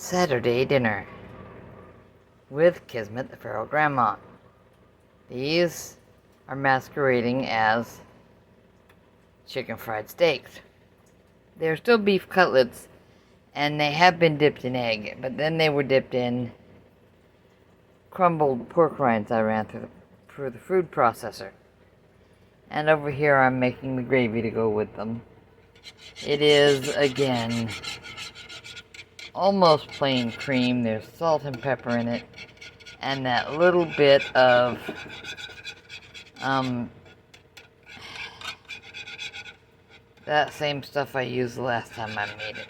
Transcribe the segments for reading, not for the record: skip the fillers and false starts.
Saturday dinner with Kismet the Feral Grandma. These are masquerading as chicken fried steaks. They're still beef cutlets, and they have been dipped in egg, but then they were dipped in crumbled pork rinds I ran through the food processor. And over here I'm making the gravy to go with them. It is, again, almost plain cream. There's salt and pepper in it, and that little bit of that same stuff I used the last time I made it.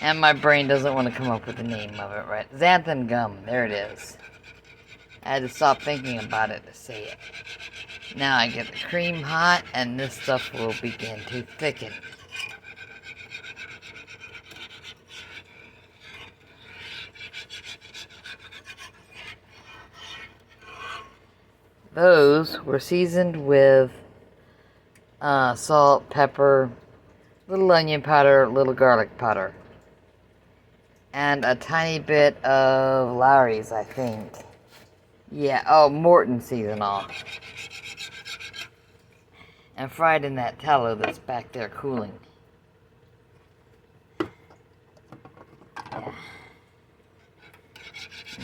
And my brain doesn't want to come up with the name of it, right? Xanthan gum, there it is. I had to stop thinking about it to say it. Now I get the cream hot, and this stuff will begin to thicken. Those were seasoned with salt, pepper, little onion powder, little garlic powder, and a tiny bit of Lawry's, I think. Yeah, oh, Morton seasonal. And fried in that tallow that's back there cooling. And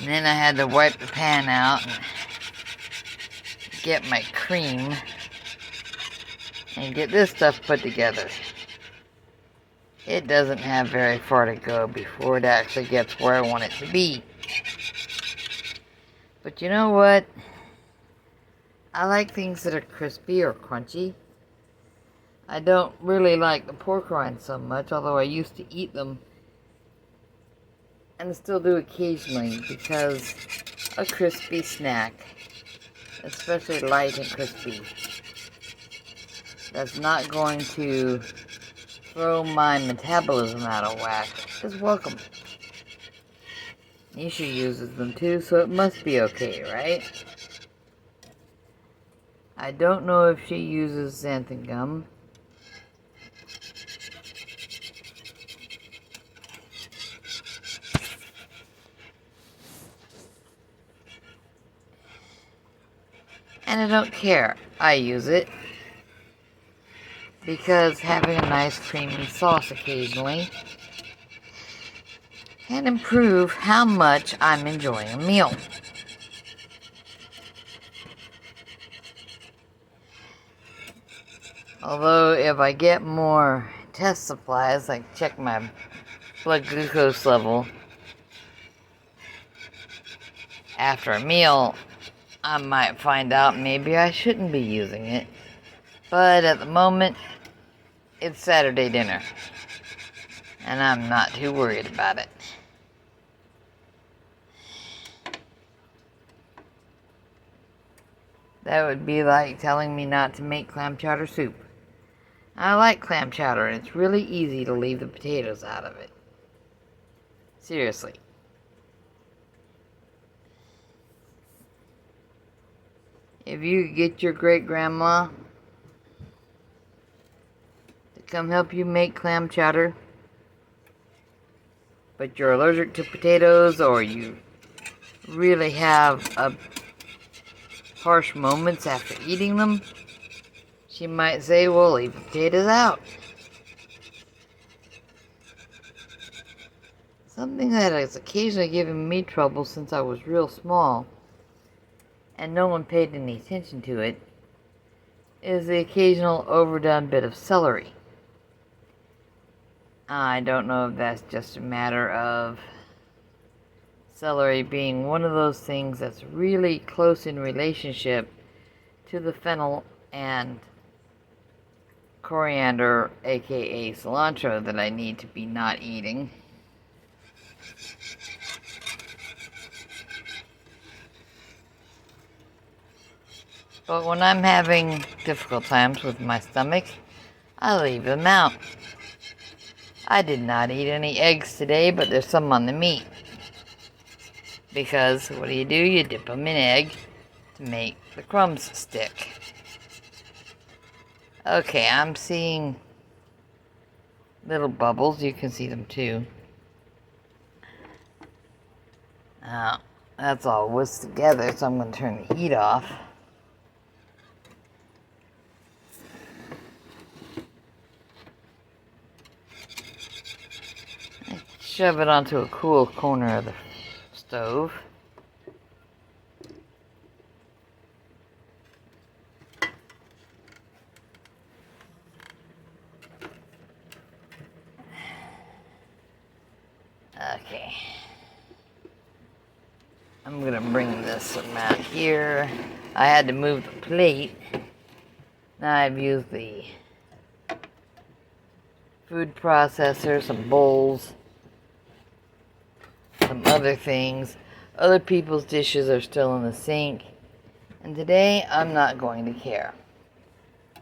then I had to wipe the pan out and get my cream and get this stuff put together. It doesn't have very far to go before it actually gets where I want it to be. But you know what? I like things that are crispy or crunchy. I don't really like the pork rinds so much, although I used to eat them. And still do occasionally, because a crispy snack, especially light and crispy, that's not going to throw my metabolism out of whack, is welcome. Nisha uses them too, so it must be okay, right? I don't know if she uses xanthan gum. And I don't care. I use it because having a nice creamy sauce occasionally can improve how much I'm enjoying a meal. Although if I get more test supplies, like check my blood glucose level after a meal, I might find out maybe I shouldn't be using it. But at the moment, it's Saturday dinner, and I'm not too worried about it. That would be like telling me not to make clam chowder soup. I like clam chowder, and it's really easy to leave the potatoes out of it. Seriously. If you could get your great-grandma to come help you make clam chowder, but you're allergic to potatoes, or you really have harsh moments after eating them, she might say, well, leave the potatoes out. Something that has occasionally given me trouble since I was real small, and no one paid any attention to it, is the occasional overdone bit of celery. I don't know if that's just a matter of celery being one of those things that's really close in relationship to the fennel and coriander, aka cilantro, that I need to be not eating. But when I'm having difficult times with my stomach, I leave them out. I did not eat any eggs today, but there's some on the meat. Because what do? You dip them in egg to make the crumbs stick. Okay, I'm seeing little bubbles. You can see them too. Now, that's all whisked together, so I'm going to turn the heat off. Shove it onto a cool corner of the stove. Okay. I'm gonna bring this amount here. I had to move the plate. Now I've used the food processor, some bowls, some other things. Other people's dishes are still in the sink. And today, I'm not going to care.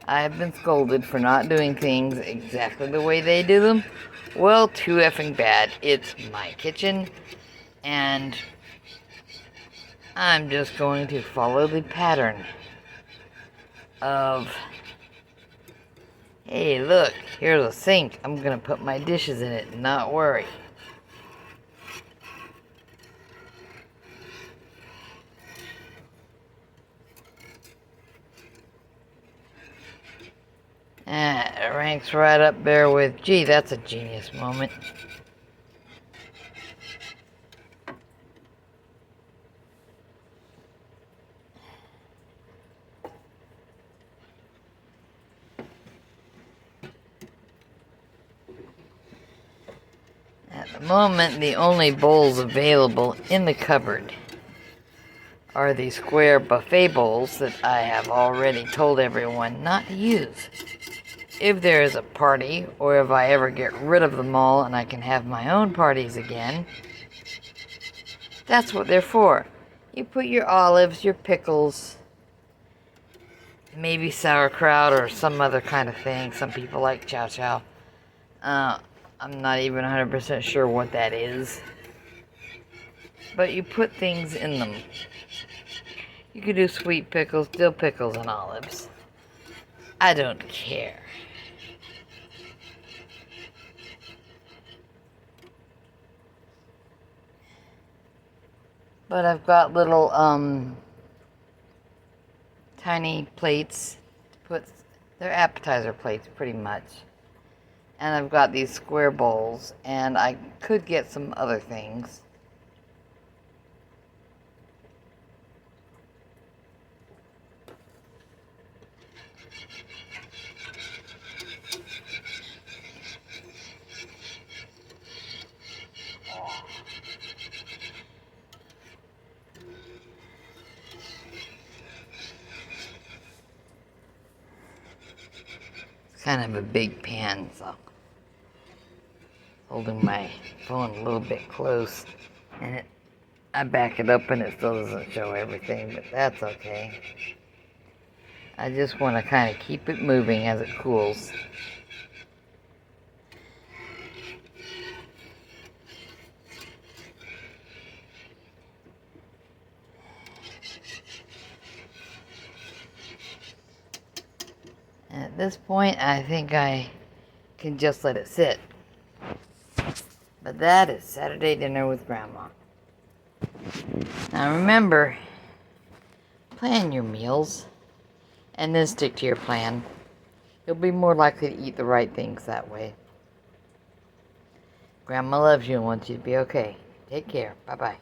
I have been scolded for not doing things exactly the way they do them. Well, too effing bad. It's my kitchen, and I'm just going to follow the pattern of, hey, look, here's a sink. I'm going to put my dishes in it and not worry. It ranks right up there with, gee, that's a genius moment. At the moment, the only bowls available in the cupboard are the square buffet bowls that I have already told everyone not to use. If there is a party, or if I ever get rid of them all and I can have my own parties again, that's what they're for. You put your olives, your pickles, maybe sauerkraut or some other kind of thing. Some people like chow chow. I'm not even 100% sure what that is. But you put things in them. You could do sweet pickles, dill pickles, and olives. I don't care. But I've got little, tiny plates to put, they're appetizer plates pretty much. And I've got these square bowls, and I could get some other things. It's kind of a big pan, so holding my phone a little bit close, and I back it up and it still doesn't show everything, but that's okay. I just want to kind of keep it moving as it cools. At this point, I think I can just let it sit. But that is Saturday dinner with Grandma. Now remember, plan your meals, and then stick to your plan. You'll be more likely to eat the right things that way. Grandma loves you and wants you to be okay. Take care. Bye-bye.